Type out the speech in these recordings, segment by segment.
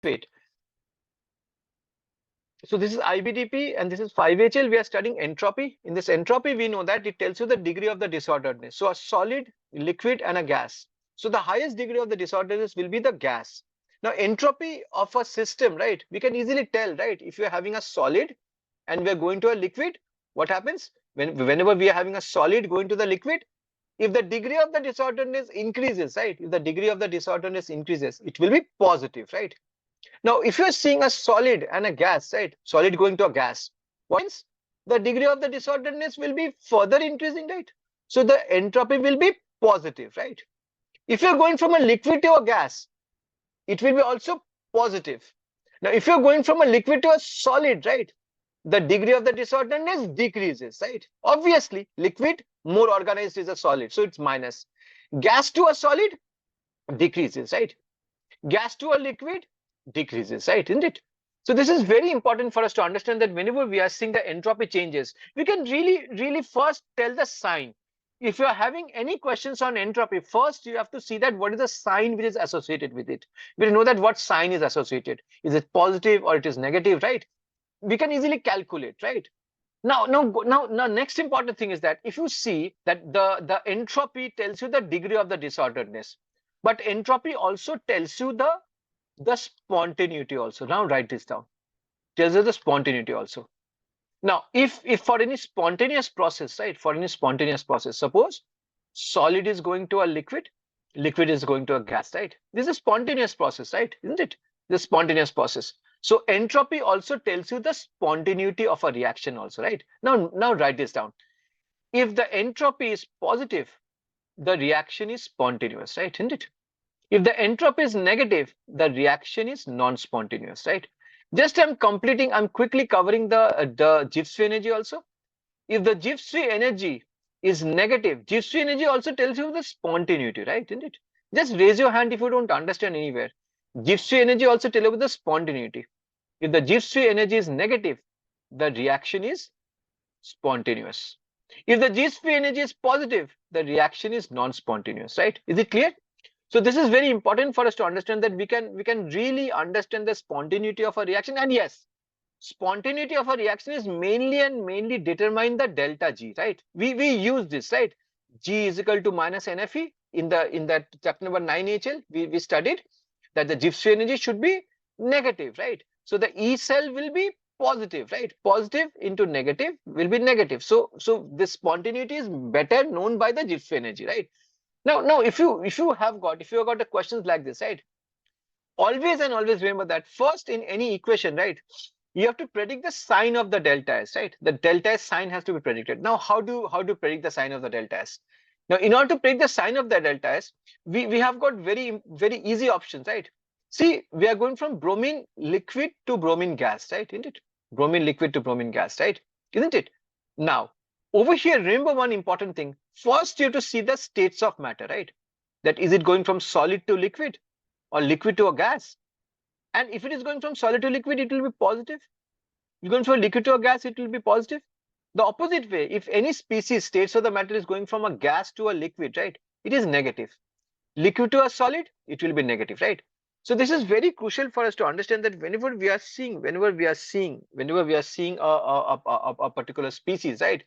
Wait. So this is IBDP and this is 5HL. We are studying entropy. In this entropy, we know that it tells you the degree of the disorderedness. So a solid, liquid, and a gas. So the highest degree of the disorderedness will be the gas. Now entropy of a system, right? We can easily tell, right? If you're having a solid and we're going to a liquid, what happens? Whenever we are having a solid going to the liquid, if the degree of the disorderedness increases, right? If the degree of the disorderedness increases, it will be positive, right? Now, if you're seeing a solid and a gas, right? Solid going to a gas, what means the degree of the disorderedness will be further increasing, right? So the entropy will be positive, right? If you're going from a liquid to a gas, it will be also positive. Now, if you're going from a liquid to a solid, right? The degree of the disorderedness decreases, right? Obviously, liquid more organized is a solid, so it's minus. Gas to a solid decreases, right? Gas to a liquid decreases, right? Isn't it? So this is very important for us to understand that whenever we are seeing the entropy changes, we can really first tell the sign. If you are having any questions on entropy, first you have to see that what is the sign which is associated with it. We know that what sign is associated. Is it positive or it is negative, right? We can easily calculate, right? Now, next important thing is that if you see that the entropy tells you the degree of the disorderedness, but entropy also tells you the spontaneity also. Now write this down. Tells you the spontaneity also. Now, if for any spontaneous process, right? For any spontaneous process, suppose solid is going to a liquid, liquid is going to a gas, right? This is a spontaneous process, right? Isn't it? This spontaneous process. So entropy also tells you the spontaneity of a reaction also, right? Now write this down. If the entropy is positive, the reaction is spontaneous, right? Isn't it? If the entropy is negative, the reaction is non-spontaneous, right? Just I'm quickly covering the Gibbs free energy also. If the Gibbs free energy is negative, Gibbs free energy also tells you the spontaneity, right? Isn't it? Just raise your hand if you don't understand anywhere. Gibbs free energy also tells you the spontaneity. If the Gibbs free energy is negative, the reaction is spontaneous. If the Gibbs free energy is positive, the reaction is non-spontaneous, right? Is it clear? So this is very important for us to understand that we can really understand the spontaneity of a reaction. And yes, spontaneity of a reaction is mainly determine the delta G, right? We use this, right? G is equal to minus NFE in that chapter number 9 HL. We studied that the Gibbs free energy should be negative, right? So the E cell will be positive, right? Positive into negative will be negative. So this spontaneity is better known by the Gibbs free energy, right? Now, if you have got the questions like this, right? Always remember that first in any equation, right? You have to predict the sign of the delta S, right? The delta S sign has to be predicted. Now, how do predict the sign of the delta S? Now, in order to predict the sign of the delta S, we have got very easy options, right? See, we are going from bromine liquid to bromine gas, right? Isn't it? Bromine liquid to bromine gas, right? Isn't it? Now, over here, remember one important thing. First, you have to see the states of matter, right? That is it going from solid to liquid or liquid to a gas? And if it is going from solid to liquid, it will be positive. If going from liquid to a gas, it will be positive. The opposite way, if any species states of the matter is going from a gas to a liquid, right? It is negative. Liquid to a solid, it will be negative, right? So this is very crucial for us to understand that whenever we are seeing a particular species, right?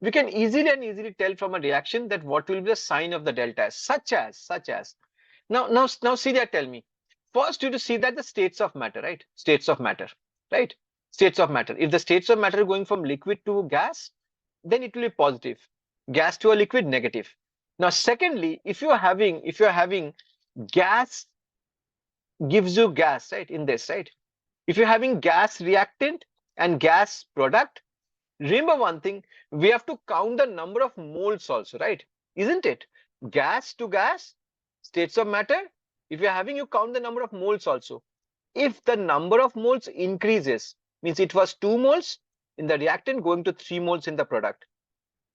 We can easily tell from a reaction that what will be the sign of the delta S, such as. Now see that, tell me. First, you to see that the states of matter, right? States of matter, right? States of matter. If the states of matter are going from liquid to gas, then it will be positive. Gas to a liquid, negative. Now, secondly, if you are having gas gives you gas, right? In this, right? If you're having gas reactant and gas product, remember one thing, we have to count the number of moles also, right? Isn't it? Gas to gas, states of matter. If you're having, you count the number of moles also. If the number of moles increases, means it was 2 moles in the reactant going to 3 moles in the product,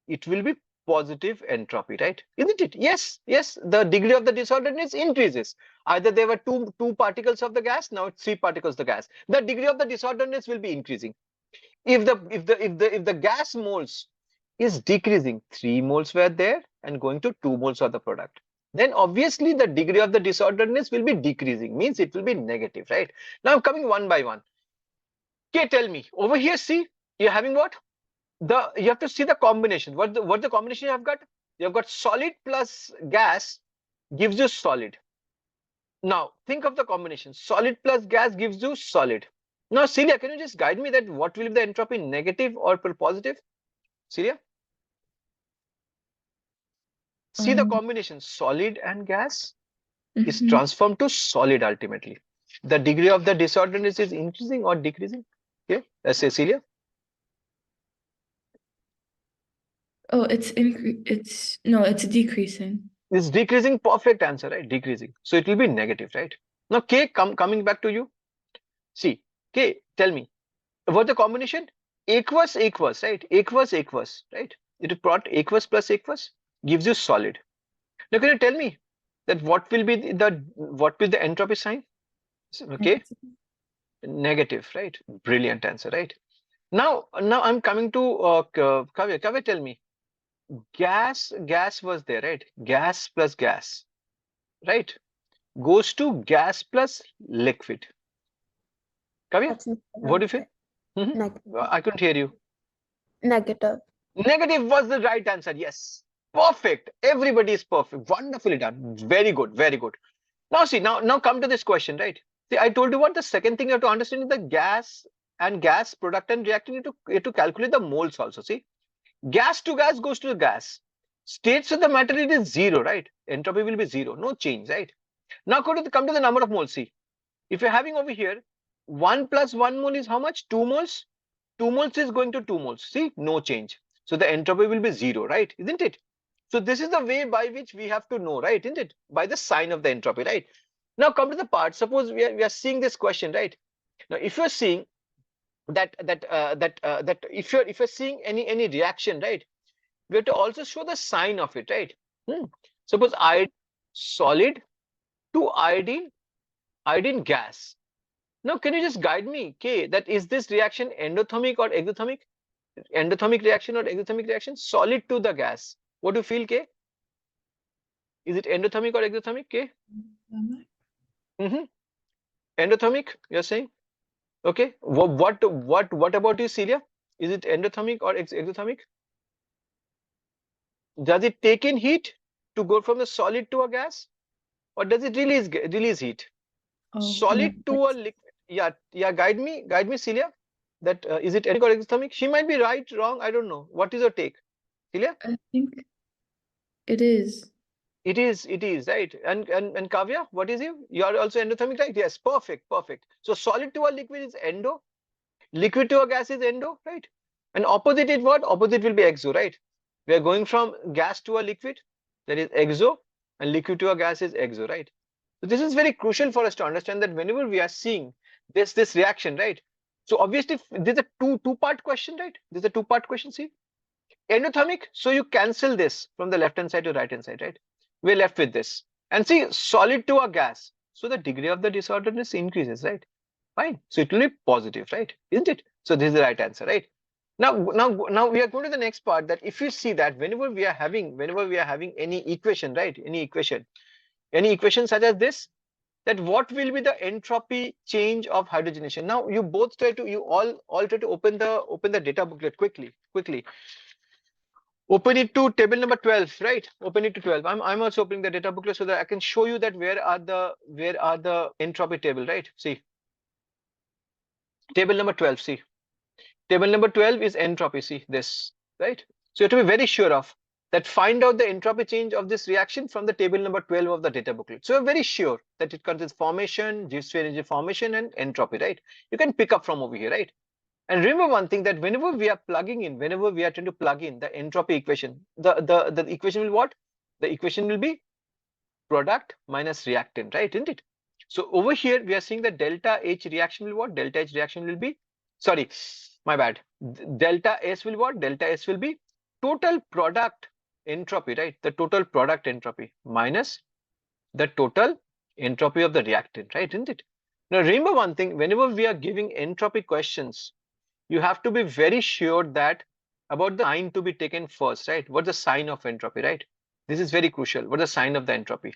it will be positive entropy, right? Isn't it? Yes, the degree of the disorderedness increases. Either there were two particles of the gas, now it's 3 particles of the gas. The degree of the disorderedness will be increasing. If the gas moles is decreasing, 3 moles were there and going to 2 moles of the product. then obviously the degree of the disorderedness will be decreasing, means it will be negative, right? Now I'm coming one by one. Okay, tell me over here, see, you're having what? You have to see the combination. What the combination you have got? You have got solid plus gas gives you solid. Now think of the combination. Solid plus gas gives you solid. Now Celia, can you just guide me that what will be the entropy, negative or positive? Celia? See the combination, solid and gas is transformed to solid ultimately. The degree of the disorderliness is increasing or decreasing? Okay, let's say Celia. Oh, it's decreasing. It's decreasing, perfect answer, right? Decreasing. So it will be negative, right? Now K, coming back to you. See, K, tell me, what the combination? Aqueous, right? Aqueous, right? It brought aqueous plus aqueous gives you solid. Now can you tell me that what will be the entropy sign? Okay, negative, right? Brilliant answer, right? Now I'm coming to Kavya. Kavya, tell me, gas was there, right? Gas plus gas, right? Goes to gas plus liquid. Kavya, what do you feel? I couldn't hear you. Negative. Negative was the right answer. Yes, perfect. Everybody is perfect. Wonderfully done. Very good. Very good. Now see, now come to this question, right? See, I told you what the second thing you have to understand is the gas product and reactant. You have to calculate the moles also. See, gas to gas goes to the gas. States of the matter it is zero, right? Entropy will be zero, no change, right? Now come to the number of moles. See, if you're having over here 1 plus 1 mole is how much? 2 moles. 2 moles is going to 2 moles. See, no change. So the entropy will be zero, right? Isn't it? So this is the way by which we have to know, right? Isn't it? By the sign of the entropy, right? Now come to the part. Suppose we are seeing this question, right? Now, if you're seeing that if you're seeing any reaction, right? We have to also show the sign of it, right? Suppose iodine solid to iodine gas. Now, can you just guide me, K, that is this reaction endothermic or exothermic? Endothermic reaction or exothermic reaction? Solid to the gas. What do you feel, K? Is it endothermic or exothermic, K? Endothermic, you're saying? Okay. What about you, Celia? Is it endothermic or exothermic? Does it take in heat to go from a solid to a gas, or does it release heat? Solid to a liquid. Yeah. Guide me, Celia. That is it endothermic or exothermic? She might be right, wrong. I don't know. What is your take, Celia? I think it is. It is right. And Kavya, what is you? You are also endothermic, right? Yes, perfect. So solid to a liquid is endo, liquid to a gas is endo, right? And opposite is what? Opposite will be exo, right? We are going from gas to a liquid, that is exo, and liquid to a gas is exo, right? So this is very crucial for us to understand that whenever we are seeing this reaction, right? So obviously there's a two-part question, right? There's a two-part question. See, endothermic, so you cancel this from the left hand side to right hand side, right? We're left with this. And see, solid to a gas, so the degree of the disorderliness increases, right? Fine. So it will be positive, right? Isn't it? So this is the right answer, right? Now we are going to the next part, that if you see that whenever we are having any equation, right? Any equation such as this, that what will be the entropy change of hydrogenation? Now you all try to open the data booklet quickly. Open it to table number 12, right? Open it to 12. I'm also opening the data booklet so that I can show you that where are the entropy table, right? See, table number 12. See, table number 12 is entropy. See this, right? So you have to be very sure of that. Find out the entropy change of this reaction from the table number 12 of the data booklet. So you're very sure that it contains formation, Gibbs free energy formation, and entropy, right? You can pick up from over here, right? And remember one thing, that whenever we are trying to plug in the entropy equation, the equation will what? The equation will be product minus reactant, right? Isn't it? So over here we are seeing that delta H reaction will what? Delta H reaction will be, sorry, my bad. Delta S will what? Delta S will be total product entropy, right? The total product entropy minus the total entropy of the reactant, right? Isn't it? Now remember one thing, whenever we are giving entropy questions, you have to be very sure that about the sign to be taken first, right? What's the sign of entropy, right? This is very crucial. What is the sign of the entropy?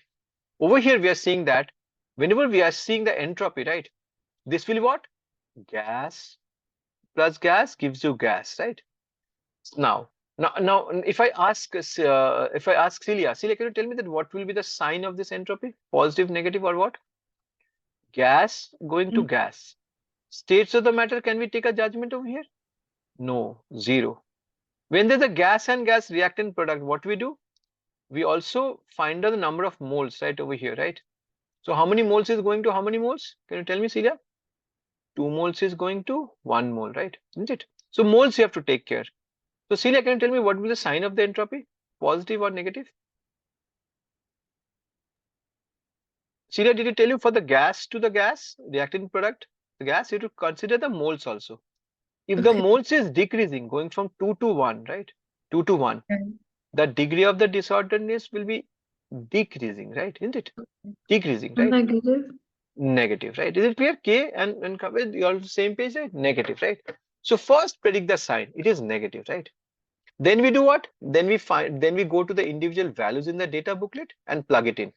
Over here, we are seeing that whenever we are seeing the entropy, right? This will what? Gas plus gas gives you gas, right? Now, if I ask Celia, can you tell me that what will be the sign of this entropy? Positive, negative, or what? Gas going to Mm. gas. States of the matter, can we take a judgment over here? No, zero. When there's a gas and gas reactant product, what we do? We also find out the number of moles right over here, right? So how many moles is going to how many moles? Can you tell me, Celia? 2 moles is going to 1 mole, right? Isn't it? So moles you have to take care. So Celia, can you tell me what will be the sign of the entropy? Positive or negative? Celia, did you tell you for the gas to the gas, reactant product, the gas, you have to consider the moles also. If the Okay. moles is decreasing, going from 2 to 1, right? 2 to 1, Right. the degree of the disorderedness will be decreasing, right? Isn't it? Decreasing, right? Negative. Negative, right? Is it clear? K and you're on the same page, right? Negative, right? So first predict the sign. It is negative, right? Then we do what? Then we go to the individual values in the data booklet and plug it in.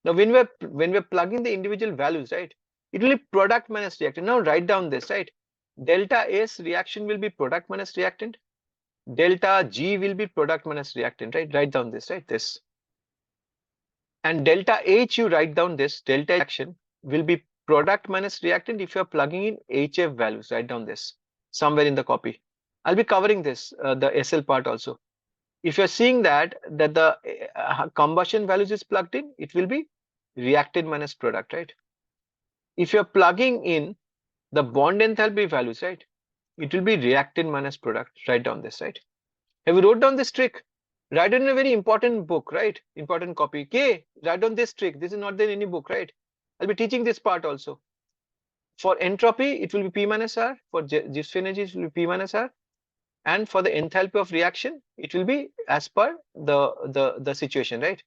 Now, when we're plugging the individual values, right? It will be product minus reactant. Now write down this, right? Delta S reaction will be product minus reactant. Delta G will be product minus reactant, right? Write down this, right? This. And delta H, you write down this, delta action will be product minus reactant if you're plugging in HF values. Write down this somewhere in the copy. I'll be covering this, the SL part also. If you're seeing that the combustion values is plugged in, it will be reactant minus product, right? If you're plugging in the bond enthalpy values, right, it will be reactant minus product. Write down this, right? Have you wrote down this trick? Write it in a very important book, right? Important copy. K, write down this trick. This is not there in any book, right? I'll be teaching this part also. For entropy, it will be P minus R. For Gibbs energy, it will be P minus R. And for the enthalpy of reaction, it will be as per the situation, right?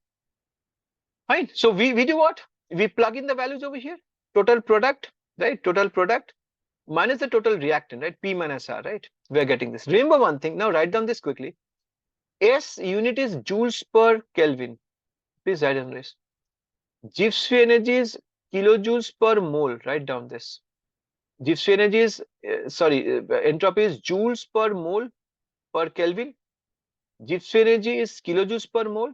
Fine. So we do what? We plug in the values over here. Total product, right? Total product minus the total reactant, right? P minus R, right? We're getting this. Remember one thing. Now write down this quickly. S unit is joules per Kelvin. Please write down this. Gibbs free energy is kilojoules per mole. Write down this. Gibbs free energy is entropy is joules per mole per Kelvin. Gibbs free energy is kilojoules per mole,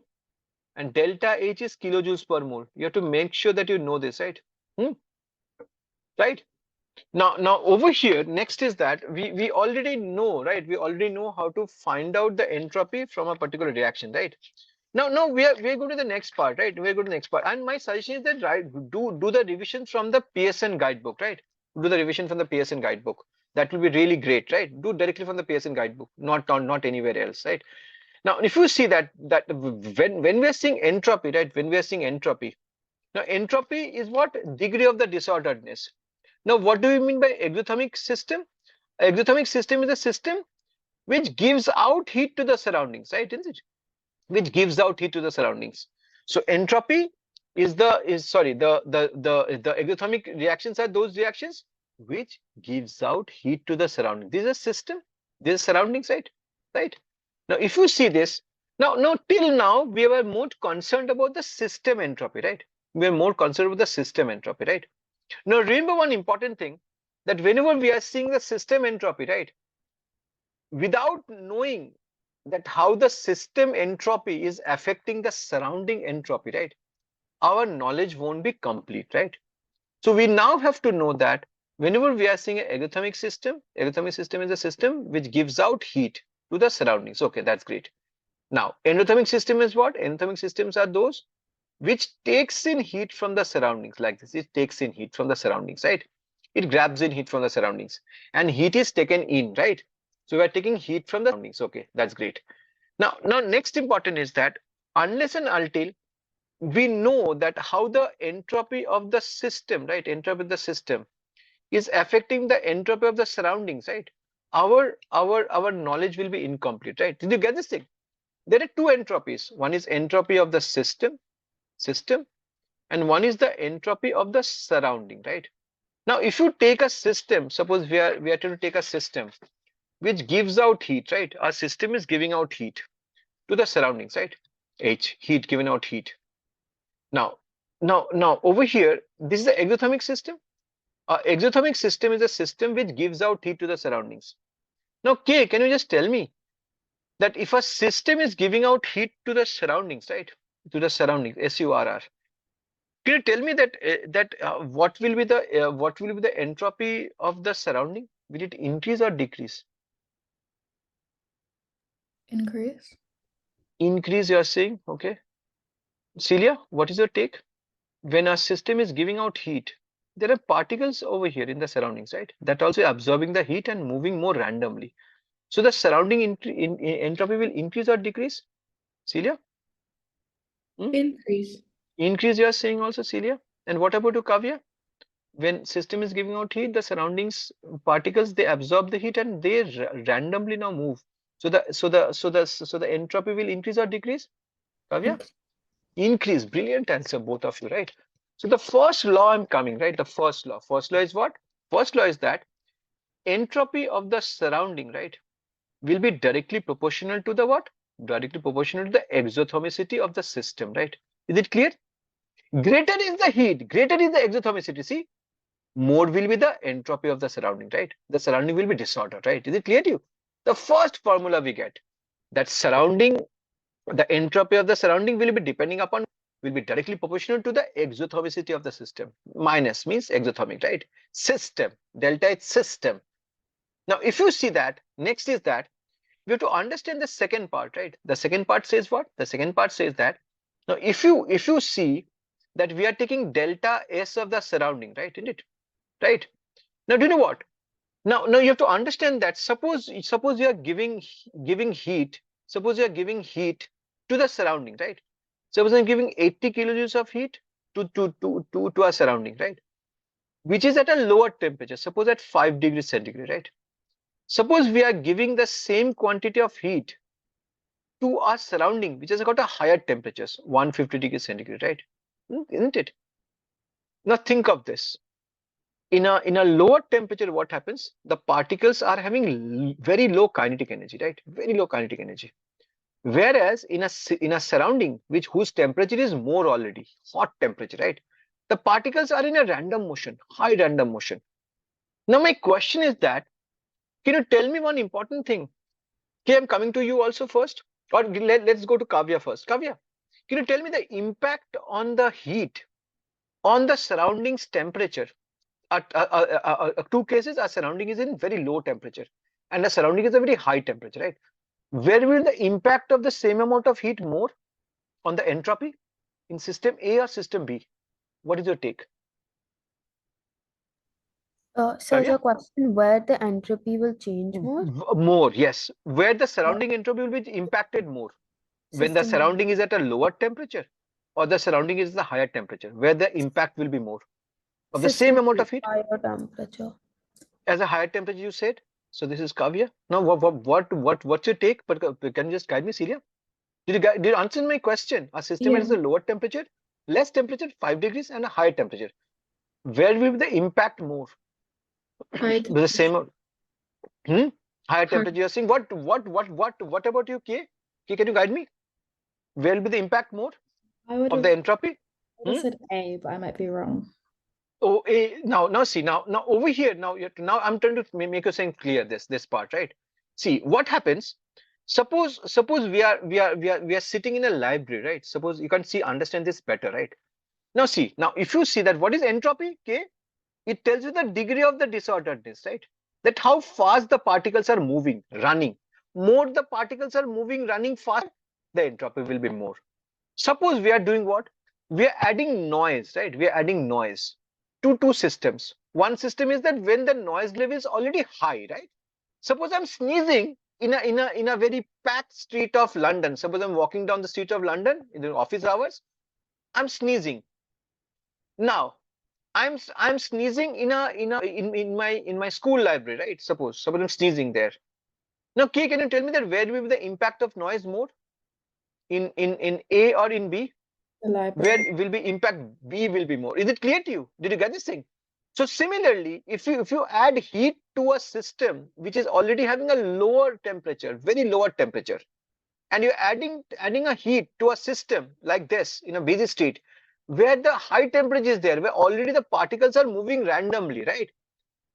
and delta H is kilojoules per mole. You have to make sure that you know this, right? Right? Now over here, next is that we already know, right? We already know how to find out the entropy from a particular reaction, right? Now we're going to the next part, right? We're going to the next part, and my suggestion is that do the revision from the PSN guidebook, right? Do the revision from the PSN guidebook. That will be really great, right? Do directly from the PSN guidebook, not anywhere else, right? Now, if you see that when we are seeing entropy, right? When we are seeing entropy, now entropy is what? Degree of the disorderedness. Now, what do you mean by exothermic system? Exothermic system is a system which gives out heat to the surroundings, right? Isn't it? Which gives out heat to the surroundings. So entropy is the exothermic reactions are those reactions which gives out heat to the surrounding. This is a system. This is surroundings, right? Right. Now, if you see this, now till now we were more concerned about the system entropy, right? We are more concerned with the system entropy, right? Now remember one important thing, that whenever we are seeing the system entropy, right, without knowing that how the system entropy is affecting the surrounding entropy, right, our knowledge won't be complete, right? So we now have to know that whenever we are seeing an exothermic system is a system which gives out heat to the surroundings. Okay, that's great. Now endothermic system is what? Endothermic systems are those which takes in heat from the surroundings. Like this, it takes in heat from the surroundings, right? It grabs in heat from the surroundings, and heat is taken in, right? So we are taking heat from the surroundings. Okay, that's great. Now next important is that unless and until we know that how the entropy of the system, right, entropy of the system is affecting the entropy of the surroundings, right, our knowledge will be incomplete, right? Did you get this thing? There are two entropies. One is entropy of the system, and one is the entropy of the surrounding, right? Now, if you take a system, suppose we are trying to take a system which gives out heat, right? Our system is giving out heat to the surroundings, right? H, heat, given out heat. Now over here, this is the exothermic system. Exothermic system is a system which gives out heat to the surroundings. Now K, can you just tell me that if a system is giving out heat to the surroundings, right? To the surroundings, SURR. Can you tell me that what will be the entropy of the surrounding? Will it increase or decrease? Increase. Increase, you are saying, okay. Celia, what is your take? When a system is giving out heat, there are particles over here in the surroundings, right? That also absorbing the heat and moving more randomly. So the surrounding entropy will increase or decrease? Celia? Hmm? Increase. Increase, you are saying also, Celia? And what about you, Kavya? When system is giving out heat, the surroundings particles, they absorb the heat and they randomly now move. So the entropy will increase or decrease? Kavya? Increase. Increase. Brilliant answer, both of you, right? So the first law I'm coming, right? The first law. First law is what? First law is that entropy of the surrounding, right, will be directly proportional to the what? Directly proportional to the exothermicity of the system, right? Is it clear? Greater is the heat, greater is the exothermicity. See, more will be the entropy of the surrounding, right? The surrounding will be disordered, right? Is it clear to you? The first formula we get, that surrounding, the entropy of the surrounding will be depending upon, will be directly proportional to the exothermicity of the system. Minus means exothermic, right? System, delta is system. Now, if you see that, next is that we have to understand the second part, right? The second part says what? The second part says that now if you see that we are taking delta S of the surrounding, right? Isn't it? Right? Now, do you know what? Now you have to understand that suppose you are giving heat. Suppose you are giving heat to the surrounding, right? Suppose I'm giving 80 kilojoules of heat to our surrounding, right? Which is at a lower temperature. Suppose at 5 degrees centigrade, right? Suppose we are giving the same quantity of heat to our surrounding, which has got a higher temperatures, 150 degrees centigrade, right? Isn't it? Now think of this. In a lower temperature, what happens? The particles are having very low kinetic energy, right? Very low kinetic energy. Whereas in a surrounding whose temperature is more already, hot temperature, right? The particles are in a random motion, high random motion. Now my question is that, can you tell me one important thing? Okay, I'm coming to you also first, or let's go to Kavya first. Kavya, can you tell me the impact on the heat on the surroundings temperature? Two cases, our surrounding is in very low temperature and the surrounding is a very high temperature, right? Where will the impact of the same amount of heat more on the entropy, in system A or system B? What is your take, So Kavya? the question where the entropy will change more? More, yes. Where the surrounding entropy will be impacted more, when the System B. surrounding is at a lower temperature or the surrounding is the higher temperature, where the impact will be more of the same System amount B, of heat higher temperature. as a higher temperature, you said. So this is Kavya. Now what's your take? But can you just guide me, Celia? Did you answer my question? A system Yeah. has a lower temperature, less temperature, 5 degrees, and a higher temperature. Where will the impact more? High With the same, temperature. higher High. temperature. You're saying what about you, K? K, can you guide me? Where will be the impact more I would of the have entropy? said A, but I might be wrong. Oh, now see, now over here, now I'm trying to make you saying clear this part, right? See what happens. Suppose we are sitting in a library, right? Suppose you can see understand this better, right? Now see, now if you see that what is entropy, K? It tells you the degree of the disorderedness, right? That how fast the particles are moving, running. More the particles are moving, running fast, the entropy will be more. Suppose we are doing what? We are adding noise, right? We are adding noise to two systems. One system is that when the noise level is already high, right? Suppose I'm sneezing in a very packed street of London. Suppose I'm walking down the street of London in the office hours. I'm sneezing. Now I'm sneezing in my school library, right? Suppose I'm sneezing there. Now, K, can you tell me that where will be the impact of noise more? In A or in B? The Where library. will be impact B will be more? Is it clear to you? Did you get this thing? So similarly, if you add heat to a system which is already having a lower temperature, very lower temperature, and you're adding a heat to a system like this in a busy state, where the high temperature is there, where already the particles are moving randomly, right?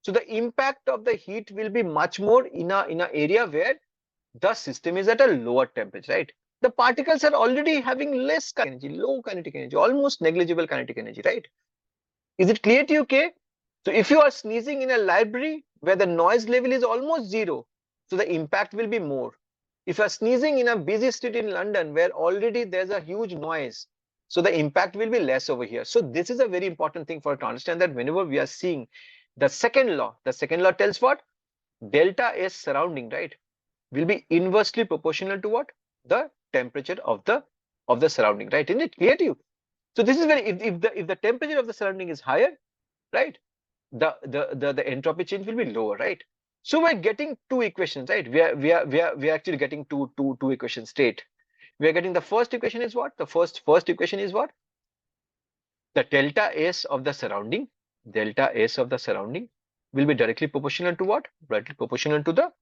So the impact of the heat will be much more in a area where the system is at a lower temperature, right? The particles are already having less kinetic energy, low kinetic energy, almost negligible kinetic energy, right? Is it clear to you, K? So if you are sneezing in a library where the noise level is almost zero, so the impact will be more. If you are sneezing in a busy street in London where already there's a huge noise, so the impact will be less over here. So this is a very important thing for us to understand, that whenever we are seeing the second law tells what? Delta S surrounding, right, will be inversely proportional to what? The temperature of the surrounding, right? Isn't it clear to you? So this is very, if the temperature of the surrounding is higher, right, the entropy change will be lower, right? So we're getting two equations, right? We are actually getting two equations straight. We are getting the first equation is what? The first equation is what? The delta S of the surrounding, will be directly proportional to what? Directly proportional to the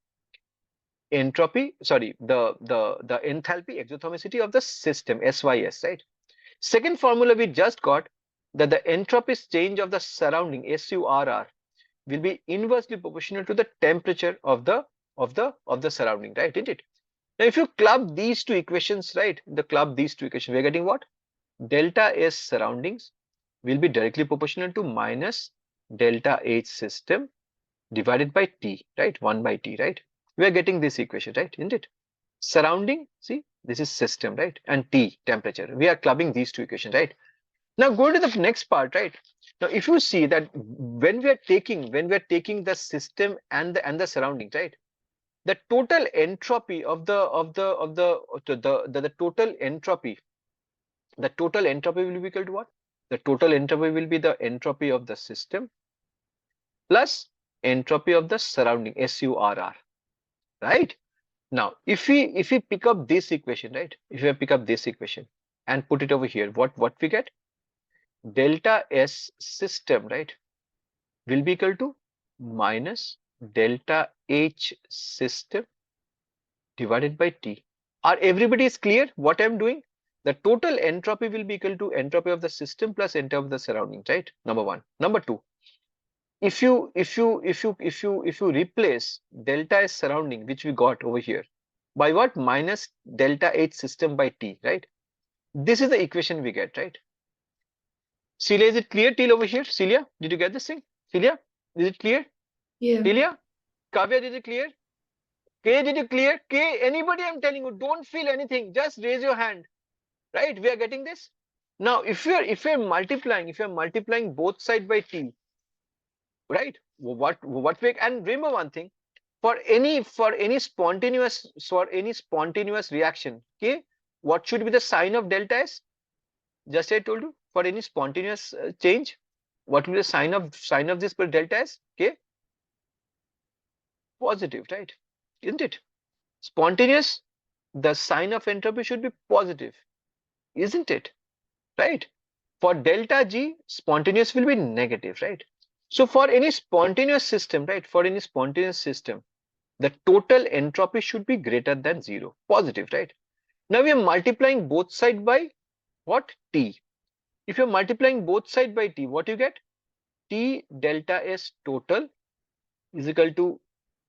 entropy, sorry, the enthalpy exothermicity of the system, SYS, right? Second formula we just got, that the entropy change of the surrounding, SURR, will be inversely proportional to the temperature of the surrounding, right? Isn't it? Now, if you club these two equations, right, we're getting what? Delta S surroundings will be directly proportional to minus delta H system divided by T, right? 1 by T, right? We are getting this equation, right? Isn't it? Surrounding, see, this is system, right? And T, temperature. We are clubbing these two equations, right? Now go to the next part, right? Now, if you see that when we are taking the system and the surroundings, right? The total entropy of the total entropy, will be equal to what? The total entropy will be the entropy of the system plus entropy of the surrounding, SURR, right? Now, if we pick up this equation, right? If we pick up this equation and put it over here, what we get? Delta S system, right, will be equal to minus delta H system divided by T. Are everybody is clear what I'm doing? The total entropy will be equal to entropy of the system plus entropy of the surroundings, right? Number one. Number two, if you replace delta S surrounding, which we got over here, by what? Minus delta H system by T, right? This is the equation we get, right? Celia, is it clear till over here? Celia, did you get this thing? Celia, is it clear? Yeah. Celia, Kavya, did it clear? K, did you clear? K, anybody, I'm telling you, don't feel anything, just raise your hand, right? We are getting this. Now, if you're multiplying both sides by T, right? What we, and remember one thing, for any spontaneous reaction, okay, what should be the sign of delta S? Just I told you, for any spontaneous change, what will be the sign of this delta S? Okay, positive, right? Isn't it? Spontaneous, the sign of entropy should be positive, isn't it? Right? For delta G, spontaneous will be negative, right? So for any spontaneous system, right? For any spontaneous system, the total entropy should be greater than zero, positive, right? Now we are multiplying both sides by what? T. If you're multiplying both sides by T, what you get? T delta S total is equal to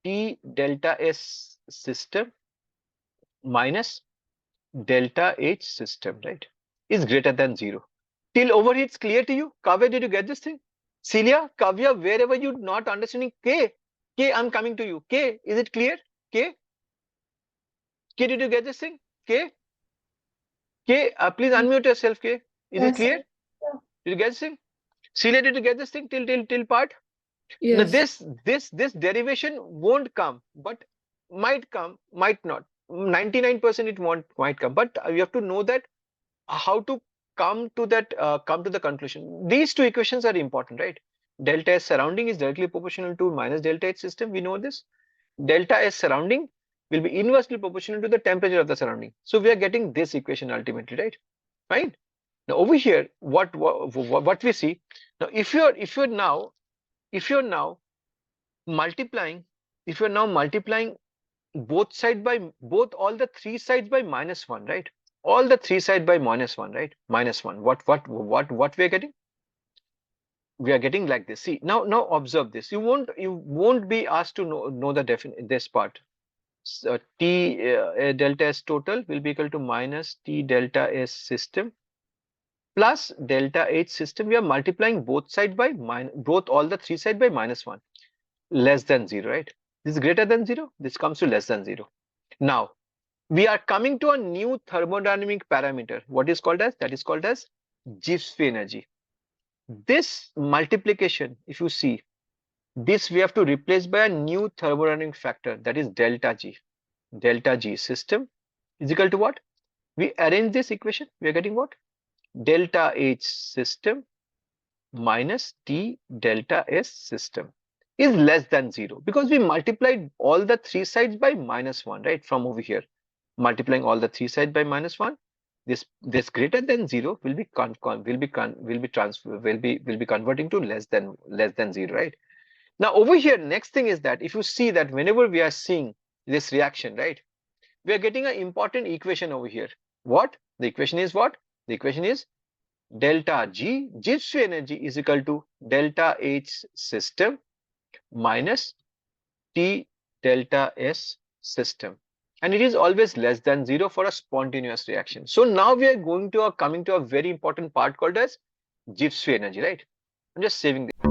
T delta S system minus delta H system, right? Is greater than zero. Till over here, it's clear to you? Kavya, did you get this thing? Celia, Kavya, wherever you're not understanding, K, I'm coming to you. K, is it clear? K, did you get this thing? K, please unmute yourself, K. Is it Yes. clear? Did you get this thing? Celia, did you get this thing till part? Now Yes. this derivation won't come, but might come, might not. 99% it might come, but you have to know that how to come to the conclusion. These two equations are important, right? Delta S surrounding is directly proportional to minus delta H system. We know this. Delta S surrounding will be inversely proportional to the temperature of the surrounding. So we are getting this equation ultimately, right? Fine. Now over here, what we see now, if you're now multiplying, all the three sides by -1, right? All the three sides by -1, right? -1. What we are getting? We are getting like this. See, now observe this. You won't be asked to know this part. So T delta S total will be equal to minus T delta S system plus delta H system. We are multiplying both sides by all the three sides by -1, less than 0, right? This is greater than 0. This comes to less than 0. Now we are coming to a new thermodynamic parameter. What is called as? That is called as Gibbs free energy. This multiplication, if you see, this we have to replace by a new thermodynamic factor, that is delta G. Delta G system is equal to what? We arrange this equation, we are getting what? Delta H system minus T delta S system is less than 0 because we multiplied all the three sides by -1, right? From over here, multiplying all the three sides by -1, this greater than 0 will be converting to less than 0, right? Now over here, next thing is that if you see that whenever we are seeing this reaction, right, we are getting an important equation over here. What? The equation is what? The equation is delta G, Gibbs free energy, is equal to delta H system minus T delta S system. And it is always less than 0 for a spontaneous reaction. So now we are coming to a very important part called as Gibbs free energy, right? I'm just saving this.